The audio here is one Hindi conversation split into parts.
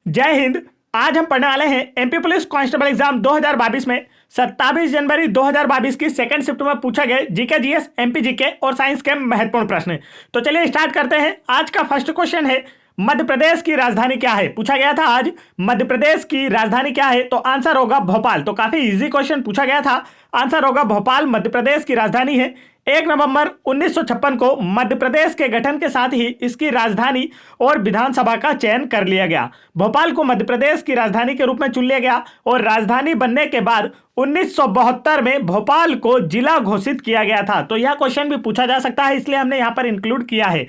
जय हिंद। आज हम पढ़ने वाले हैं एमपी पुलिस कांस्टेबल एग्जाम 2022 में 27 जनवरी 2022 की सेकंड शिफ्ट में पूछा गया जीके जीएस एमपी जीके और साइंस के महत्वपूर्ण प्रश्न। तो चलिए स्टार्ट करते हैं। आज का फर्स्ट क्वेश्चन है, मध्य प्रदेश की राजधानी क्या है? पूछा गया था आज मध्य प्रदेश की राजधानी क्या है, तो आंसर होगा भोपाल। तो काफी इजी क्वेश्चन पूछा गया था, आंसर होगा भोपाल मध्य प्रदेश की राजधानी है। 1 नवंबर 1956 को मध्य प्रदेश के गठन के साथ ही इसकी राजधानी और विधानसभा का चयन कर लिया गया। भोपाल को मध्य प्रदेश की राजधानी के रूप में चुन लिया गया और राजधानी बनने के बाद 1972 में भोपाल को जिला घोषित किया गया था। तो यह क्वेश्चन भी पूछा जा सकता है, इसलिए हमने यहां पर इंक्लूड किया है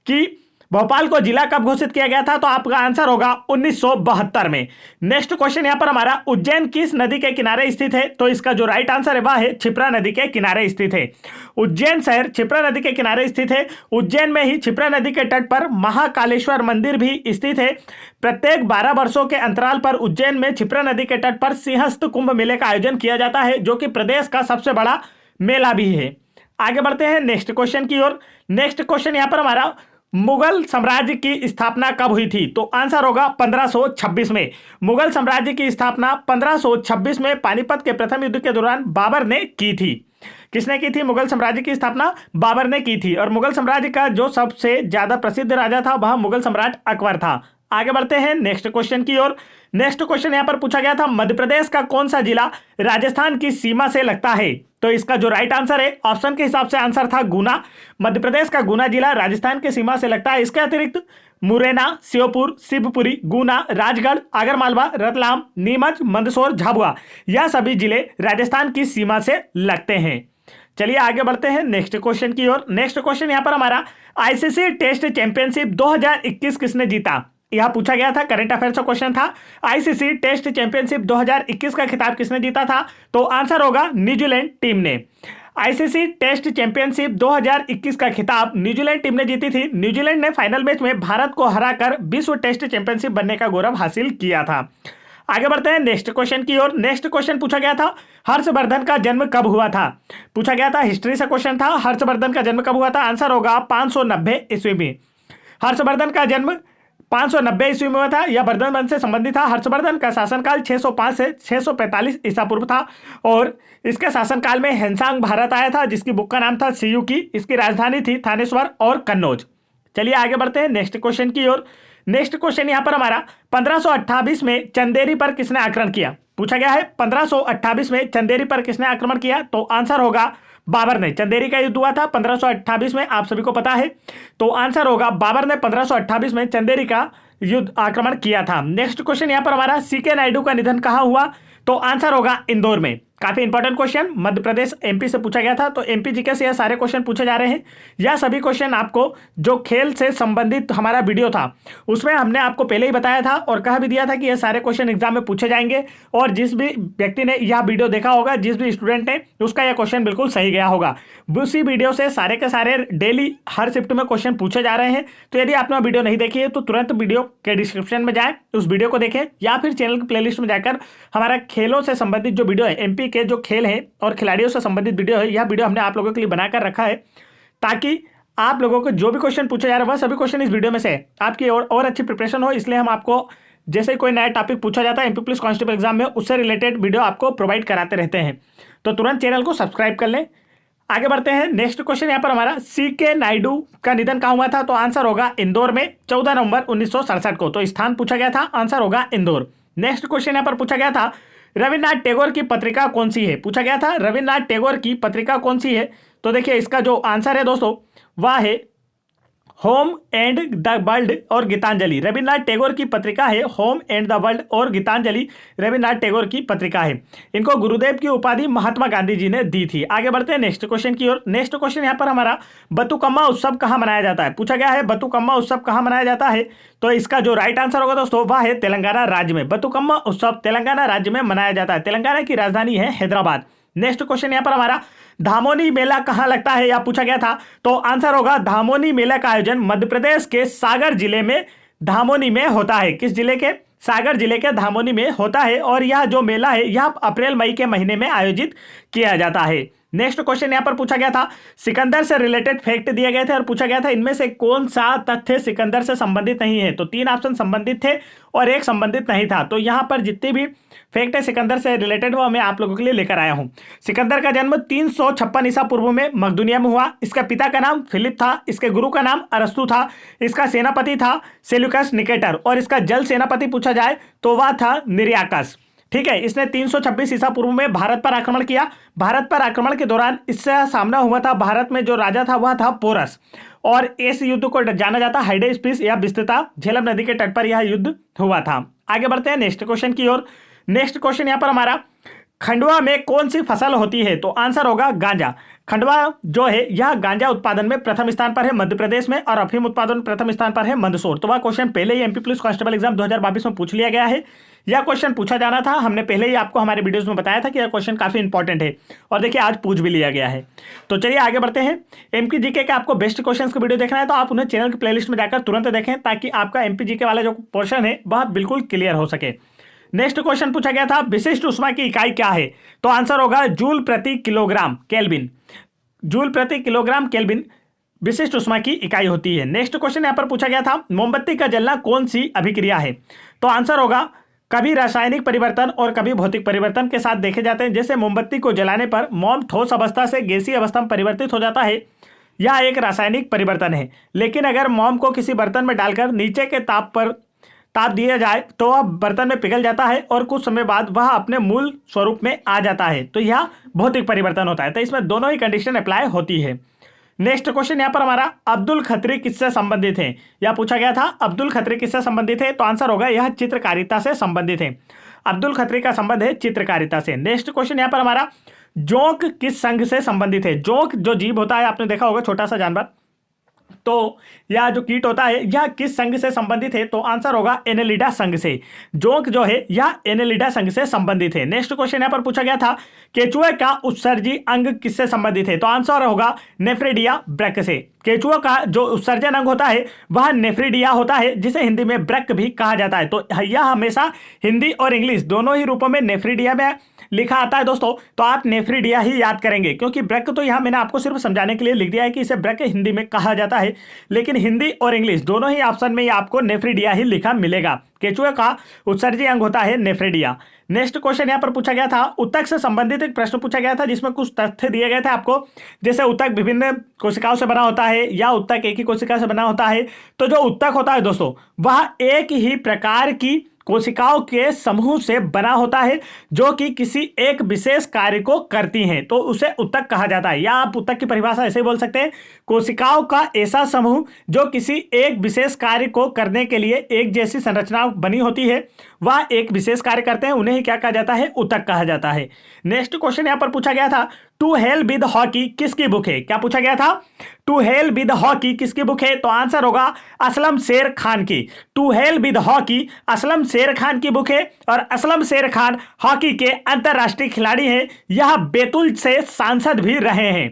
कि भोपाल को जिला कब घोषित किया गया था। तो आपका आंसर होगा 1972 में। नेक्स्ट क्वेश्चन यहां पर हमारा, उज्जैन किस नदी के किनारे स्थित है? तो इसका जो राइट आंसर है वह है क्षिप्रा नदी के किनारे स्थित है। उज्जैन शहर क्षिप्रा नदी के किनारे स्थित है। उज्जैन में ही क्षिप्रा नदी के तट पर महाकालेश्वर मंदिर भी स्थित है। प्रत्येक 12 वर्षों के अंतराल पर उज्जैन में क्षिप्रा नदी के तट पर सिंहस्थ कुंभ मेले का आयोजन किया जाता है, जो कि प्रदेश का सबसे बड़ा मेला भी है। आगे बढ़ते हैं नेक्स्ट क्वेश्चन की ओर। नेक्स्ट क्वेश्चन यहां पर हमारा, मुगल साम्राज्य की स्थापना कब हुई थी? तो आंसर होगा 1526 में। मुगल साम्राज्य की स्थापना 1526 में पानीपत के प्रथम युद्ध के दौरान बाबर ने की थी। किसने की थी? मुगल साम्राज्य की स्थापना बाबर ने की थी। और मुगल साम्राज्य का जो सबसे ज्यादा प्रसिद्ध राजा था वह मुगल सम्राट अकबर था। आगे बढ़ते हैं नेक्स्ट क्वेश्चन की ओर। नेक्स्ट क्वेश्चन यहां पर पूछा गया था, मध्य प्रदेश का कौन सा जिला राजस्थान की सीमा से लगता है? तो इसका जो राइट आंसर है ऑप्शन के हिसाब से आंसर था गुना। मध्य प्रदेश का गुना जिला राजस्थान की सीमा से लगता है। इसके अतिरिक्त मुरैना, श्योपुर, शिवपुरी, गुना, राजगढ़, आगरमालवा, रतलाम, नीमच, मंदसौर, झाबुआ, यह सभी जिले राजस्थान की सीमा से लगते हैं। चलिए आगे बढ़ते हैं नेक्स्ट क्वेश्चन की ओर। नेक्स्ट क्वेश्चन यहां पर हमारा, आईसीसी टेस्ट चैंपियनशिप 2021 किसने जीता? यह पूछा गया था, करंट अफेयर्स का क्वेश्चन था। आईसीसी टेस्ट चैंपियनशिप 2021 का खिताब किसने जीता था? तो आंसर होगा न्यूजीलैंड टीम ने। आईसीसी टेस्ट चैंपियनशिप 2021 का खिताब न्यूजीलैंड टीम ने जीती थी। न्यूजीलैंड ने फाइनल मैच में भारत को हराकर विश्व टेस्ट चैंपियनशिप बनने का गौरव हासिल किया था। आगे बढ़ते हैं नेक्स्ट क्वेश्चन की ओर। नेक्स्ट क्वेश्चन पूछा गया था, हर्षवर्धन का जन्म कब हुआ था? पूछा गया था, हिस्ट्री से क्वेश्चन था, हर्षवर्धन का जन्म कब हुआ था? आंसर होगा 590 ईस्वी में। हर्षवर्धन का जन्म 590 ईस्वी में हुआ था। यह वर्धन वंश से संबंधित था। हर्षवर्धन का शासनकाल 605 से 645 ईसा पूर्व था और इसके शासनकाल में हैंसांग भारत आया था, जिसकी बुक का नाम था सियुकी। इसकी राजधानी थी थानेश्वर और कन्नौज। चलिए आगे बढ़ते हैं नेक्स्ट क्वेश्चन की ओर। नेक्स्ट क्वेश्चन यहां पर हमारा, 1528 में चंदेरी पर किसने आक्रमण किया? पूछा गया है 1528 में चंदेरी पर किसने आक्रमण किया? तो आंसर होगा बाबर ने। चंदेरी का युद्ध हुआ था 1528 में, आप सभी को पता है। तो आंसर होगा बाबर ने 1528 में चंदेरी का युद्ध आक्रमण किया था। नेक्स्ट क्वेश्चन यहां पर हमारा, सीके नायडू का निधन कहां हुआ? तो आंसर होगा इंदौर में। काफी important question, Madhya Pradesh MP से पूछा गया था, तो एमपी जीके से यह सारे क्वेश्चन पूछे जा रहे हैं। यह सभी क्वेश्चन आपको जो खेल से संबंधित हमारा वीडियो था उसमें हमने आपको पहले ही बताया था और कह भी दिया था कि यह सारे क्वेश्चन एग्जाम में पूछे जाएंगे। और जिस भी व्यक्ति ने यह वीडियो देखा होगा, जिस भी स्टूडेंट ने, उसका यह क्वेश्चन बिल्कुल सही गया होगा। उसी वीडियो से सारे के सारे डेली हर शिफ्ट में क्वेश्चन पूछे जा रहे हैं। तो यदि आपने वीडियो नहीं देखी है तो तुरंत वीडियो के डिस्क्रिप्शन में जाएं, उस वीडियो को देखें, या फिर चैनल की प्लेलिस्ट में जाकर हमारा खेलों से संबंधित जो वीडियो है, एमपी के जो खेल हैं और खिलाड़ियों से संबंधित वीडियो है, यह वीडियो हमने आप लोगों के लिए बनाकर रखा है, ताकि आप लोगों को जो भी क्वेश्चन पूछे जा रहे हैं वह सभी क्वेश्चन इस वीडियो में से आपकी और अच्छी प्रिपरेशन हो। इसलिए हम आपको जैसे कोई नया टॉपिक पूछा जाता है एमपी पुलिस कांस्टेबल एग्जाम में, उससे रिलेटेड वीडियो आपको प्रोवाइड कराते रहते हैं। तो तुरंत चैनल को सब्सक्राइब कर लें। आगे बढ़ते हैं नेक्स्ट क्वेश्चन यहां पर हमारा, सीके नायडू का निधन कहां हुआ था? तो आंसर होगा इंदौर में 14 नवंबर 1967 को। तो स्थान पूछा गया था, आंसर होगा इंदौर। नेक्स्ट क्वेश्चन यहां पर पूछा गया था, रविन्द्रनाथ टैगोर की पत्रिका कौन सी है? पूछा गया था रविन्द्रनाथ टैगोर की पत्रिका कौन सी है? तो देखिए इसका जो आंसर है दोस्तों वह है होम एंड द वर्ल्ड और गीतांजलि। रविन्द्रनाथ टैगोर की पत्रिका है होम एंड द वर्ल्ड और गीतांजलि रविन्द्रनाथ टैगोर की पत्रिका है। इनको गुरुदेव की उपाधि महात्मा गांधी जी ने दी थी। आगे बढ़ते हैं नेक्स्ट क्वेश्चन की ओर। नेक्स्ट क्वेश्चन यहाँ पर हमारा, बतुकम्मा उत्सव कहाँ मनाया जाता है? पूछा गया है बतुकम्मा उत्सव कहाँ मनाया जाता है? तो इसका जो राइट आंसर होगा दोस्तों वह है तेलंगाना राज्य में। बतुकम्मा उत्सव तेलंगाना राज्य में मनाया जाता है। तेलंगाना की राजधानी है हैदराबाद। नेक्स्ट क्वेश्चन यहां पर हमारा, धामोनी मेला कहां लगता है? यह पूछा गया था, तो आंसर होगा धामोनी मेला का आयोजन मध्य प्रदेश के सागर जिले में धामोनी में होता है। किस जिले के? सागर जिले के धामोनी में होता है। और यह जो मेला है यह अप्रैल मई के महीने में आयोजित किया जाता है। नेक्स्ट क्वेश्चन यहां पर पूछा गया था, सिकंदर से रिलेटेड फैक्ट दिए गए थे और पूछा गया था इनमें से कौन सा तथ्य सिकंदर से संबंधित नहीं है। तो 3 ऑप्शन संबंधित थे और 1 संबंधित नहीं था। तो यहां पर जितनी भी फैक्ट है सिकंदर से रिलेटेड वो मैं आप लोगों के लिए लेकर आया हूं। सिकंदर का जन्म 356 ईसा पूर्व में मकदूनिया में हुआ। इसका पिता का नाम फिलिप था, इसके गुरु का नाम अरस्तु था, इसका सेनापति था सेल्यूकस निकेटर और इसका जल सेनापति पूछा जाए तो वह था निरियाकस। ठीक है, इसने 326 ईसा पूर्व में भारत पर आक्रमण किया। भारत पर आक्रमण के दौरान इससे सामना हुआ था, भारत में जो राजा था वह था पोरस और इस युद्ध को जाना जाता हाइडेस्पिस या बिस्तिता, झेलम नदी के तट पर यह युद्ध हुआ था। आगे बढ़ते हैं नेक्स्ट क्वेश्चन की ओर। नेक्स्ट क्वेश्चन यहाँ पर हमारा, खंडवा में कौन सी फसल होती है। तो आंसर होगा गांजा। खंडवा जो है यह गांजा उत्पादन में प्रथम स्थान पर है मध्य प्रदेश में और अफीम उत्पादन प्रथम स्थान पर है मंदसौर। तो वह क्वेश्चन पहले ही एमपी पुलिस कांस्टेबल एग्जाम 2022 में पूछ लिया गया है। यह क्वेश्चन पूछा जाना था, हमने पहले ही आपको हमारे वीडियोस में बताया था कि यह क्वेश्चन काफी इंपॉर्टेंट है और देखिए आज पूछ भी लिया गया है। तो चलिए आगे बढ़ते हैं। एमपी जीके के आपको बेस्ट क्वेश्चन का वीडियो देखना है तो आप उन्हें चैनल की प्लेलिस्ट में जाकर तुरंत देखें ताकि आपका एमपी जीके वाला जो पोर्शन है वह बिल्कुल क्लियर हो सके। नेक्स्ट क्वेश्चन पूछा गया था, विशिष्ट ऊष्मा की इकाई क्या है। तो आंसर होगा जूल प्रति किलोग्राम केल्विन। जूल प्रति किलोग्राम केल्विन विशिष्ट ऊष्मा की इकाई होती है। नेक्स्ट क्वेश्चन यहां पर पूछा गया था, मोमबत्ती का जलना कौन सी अभिक्रिया है। तो आंसर होगा कभी रासायनिक परिवर्तन और कभी भौतिक परिवर्तन के साथ देखे जाते हैं। जैसे मोमबत्ती को जलाने पर मोम ठोस अवस्था से गैसीय अवस्था में परिवर्तित हो जाता है, यह एक रासायनिक परिवर्तन है। लेकिन अगर मोम को किसी बर्तन में डालकर नीचे के ताप दिया जाए तो वह बर्तन में पिघल जाता है और कुछ समय बाद वह अपने मूल स्वरूप में आ जाता है, तो यह भौतिक परिवर्तन होता है। तो इसमें दोनों ही कंडीशन अप्लाई होती है। नेक्स्ट क्वेश्चन यहां पर हमारा, अब्दुल खत्री किससे संबंधित है। यह पूछा गया था अब्दुल खत्री किससे संबंधित है। तो आंसर होगा यह चित्रकारिता से संबंधित है। अब्दुल खत्री का संबंध है चित्रकारिता से। नेक्स्ट क्वेश्चन यहां पर हमारा, जोंक किस संघ से संबंधित है। जोंक जो जीव होता है आपने देखा होगा छोटा सा जानवर, तो यह जो कीट होता है यह किस संघ से संबंधित है। तो आंसर होगा एनेलिडा संघ से। जोंक जो है यह एनेलिडा संघ से संबंधित है। नेक्स्ट क्वेश्चन यहां पर पूछा गया था, केचुए का उत्सर्जी अंग किससे संबंधित है। तो आंसर होगा नेफ्रिडिया ब्रक से। केचुआ का जो उत्सर्जन अंग होता है वह नेफ्रिडिया होता है, जिसे हिंदी में ब्रक भी कहा जाता है। तो यह हमेशा हिंदी और इंग्लिश दोनों ही रूपों में नेफ्रिडिया में लिखा आता है दोस्तों। तो आप नेफ्रिडिया ही याद करेंगे क्योंकि ब्रक तो यहाँ मैंने आपको सिर्फ समझाने के लिए लिख दिया है कि इसे ब्रक हिंदी में कहा जाता है, लेकिन हिंदी और इंग्लिश दोनों ही ऑप्शन में आपको नेफ्रिडिया ही लिखा मिलेगा। केचुए का उत्सर्जी अंग होता है नेफ्रिडिया। नेक्स्ट क्वेश्चन यहाँ पर पूछा गया था, उत्तक से संबंधित एक प्रश्न पूछा गया था जिसमें कुछ तथ्य दिए गए थे आपको, जैसे उत्तक विभिन्न कोशिकाओं से बना होता है या उत्तक एक ही कोशिका से बना होता है। तो जो उत्तक होता है दोस्तों वह एक ही प्रकार की कोशिकाओं के समूह से बना होता है जो कि किसी एक विशेष कार्य को करती हैं, तो उसे उत्तक कहा जाता है। या आप उत्तक की परिभाषा ऐसे ही बोल सकते हैं, कोशिकाओं का ऐसा समूह जो किसी एक विशेष कार्य को करने के लिए एक जैसी संरचना बनी होती है, वह एक विशेष कार्य करते हैं, उन्हें ही क्या कहा जाता है, उत्तक कहा जाता है। नेक्स्ट क्वेश्चन यहां पर पूछा गया था, टू हेल विद हॉकी किसकी बुक है। क्या पूछा गया था, टू हेल विद हॉकी किसकी बुक है। तो आंसर होगा असलम शेर खान की। To hell with hockey Aslam Sher Khan की बुक है और असलम शेर खान हॉकी के अंतरराष्ट्रीय खिलाड़ी हैं। यह बैतूल से सांसद भी रहे हैं।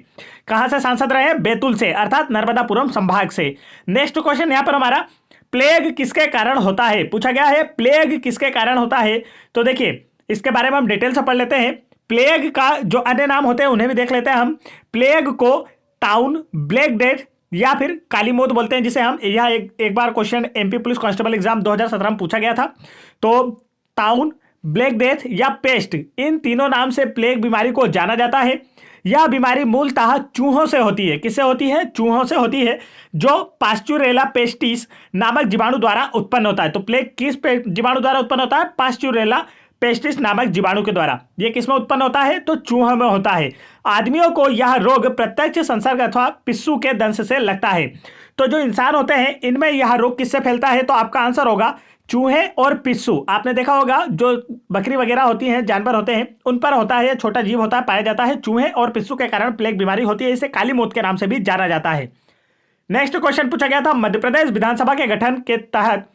कहां से सांसद रहे हैं, बैतूल से, अर्थात नर्मदापुरम संभाग से। नेक्स्ट क्वेश्चन यहां पर हमारा, प्लेग किसके कारण होता है। पूछा गया है प्लेग किसके कारण होता है। तो देखिए इसके बारे में हम डिटेल से पढ़ लेते हैं। प्लेग का जो अन्य नाम होते हैं उन्हें भी देख लेते हैं हम। प्लेग को टाउन, ब्लैक डेथ या फिर काली मौत बोलते हैं, जिसे हम यह एक बार question MP police constable exam 2017 में पूछा गया था। तो टाउन, ब्लैक डेथ या पेस्ट, इन तीनों नाम से प्लेग बीमारी को जाना जाता है। यह बीमारी मूलतः चूहों से होती है। किससे होती है, चूहों से होती है, जो पास्चुरेला पेस्टिस नामक जीवाणु द्वारा उत्पन्न होता है। तो प्लेग किस जीवाणु द्वारा उत्पन्न होता है, पास्चुरेला पेस्टिस नामक जीवाणु के द्वारा। यह किसमें उत्पन्न होता है, तो चूहों में होता है। आदमियों को यह रोग प्रत्यक्ष संसर्ग अथवा पिस्सू के दंश से लगता है। तो जो इंसान होते हैं इनमें यह रोग किससे फैलता है। तो आपका आंसर होगा चूहे और पिस्सू। आपने देखा होगा जो बकरी वगैरह होती हैं, जानवर होते हैं, उन पर होता है, छोटा जीव होता है, पाया जाता है। चूहे और पिस्सू के कारण प्लेग बीमारी होती है। इसे काली मौत के नाम से भी जाना जाता है। नेक्स्ट क्वेश्चन पूछा गया था, मध्य प्रदेश विधानसभा के गठन के तहत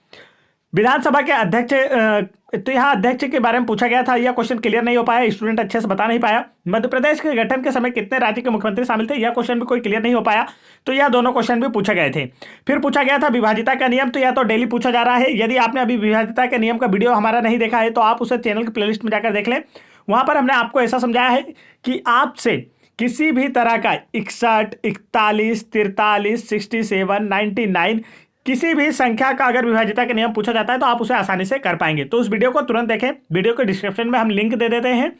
विधानसभा के अध्यक्ष, तो यहाँ अध्यक्ष के बारे में पूछा गया था। यह क्वेश्चन क्लियर नहीं हो पाया, स्टूडेंट अच्छे से बता नहीं पाया। मध्य प्रदेश के गठन के समय कितने राज्य के मुख्यमंत्री शामिल थे, यह क्वेश्चन भी कोई क्लियर नहीं हो पाया। तो यह दोनों क्वेश्चन भी पूछे गए थे। फिर पूछा गया था विभाजिता का नियम, तो यह तो डेली पूछा जा रहा है। यदि आपने अभी विभाजिता के नियम का वीडियो हमारा नहीं देखा है तो आप उसे चैनल की प्लेलिस्ट में जाकर देख लें। वहां पर हमने आपको ऐसा समझाया है कि आपसे किसी भी तरह का 61, 41, 43, 67, 99 किसी भी संख्या का अगर विभाज्यता के नियम पूछा जाता है तो आप उसे आसानी से कर पाएंगे। तो उस वीडियो को तुरंत देखें, वीडियो के डिस्क्रिप्शन में हम लिंक दे देते हैं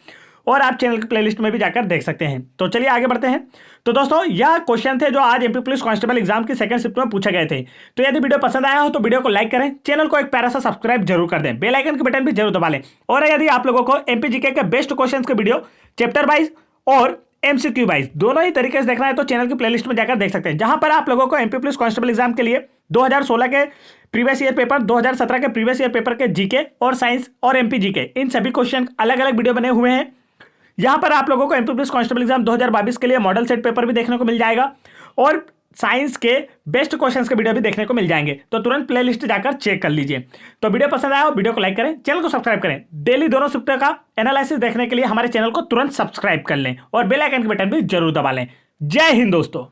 और आप चैनल की प्लेलिस्ट में भी जाकर देख सकते हैं। तो चलिए आगे बढ़ते हैं। तो दोस्तों यह क्वेश्चन थे जो आज एमपी पुलिस कांस्टेबल एग्जाम की सेकंड शिफ्ट में पूछे गए थे। तो यदि वीडियो पसंद आया हो तो वीडियो को लाइक करें, चैनल को एक प्यारा सा सब्सक्राइब जरूर कर दें, बेल आइकन के बटन भी जरूर दबा लें। और यदि आप लोगों को एमपीजीके के बेस्ट क्वेश्चन के वीडियो चैप्टर वाइज और एमसीक्यू वाइज दोनों ही तरीके से देखना है तो चैनल की प्लेलिस्ट में जाकर देख सकते हैं, जहां पर आप लोगों को एमपी पुलिस कांस्टेबल एग्जाम के लिए 2016 के प्रीवियस ईयर पेपर, 2017 के प्रीवियस ईयर पेपर के जीके और साइंस और एमपीजीके इन सभी क्वेश्चन अलग अलग वीडियो बने हुए हैं। यहां पर आप लोगों को एमपी पुलिस कांस्टेबल एग्जाम 2022 के लिए मॉडल सेट पेपर भी देखने को मिल जाएगा और साइंस के बेस्ट क्वेश्चंस के वीडियो भी देखने को मिल जाएंगे। तो तुरंत प्लेलिस्ट जाकर चेक कर लीजिए। तो वीडियो पसंद आया हो वीडियो को लाइक करें, चैनल को सब्सक्राइब करें। डेली दोनों शिफ्ट का एनालिसिस देखने के लिए हमारे चैनल को तुरंत सब्सक्राइब कर लें और बेल आइकन के बटन भी जरूर दबा लें। जय हिंद दोस्तों।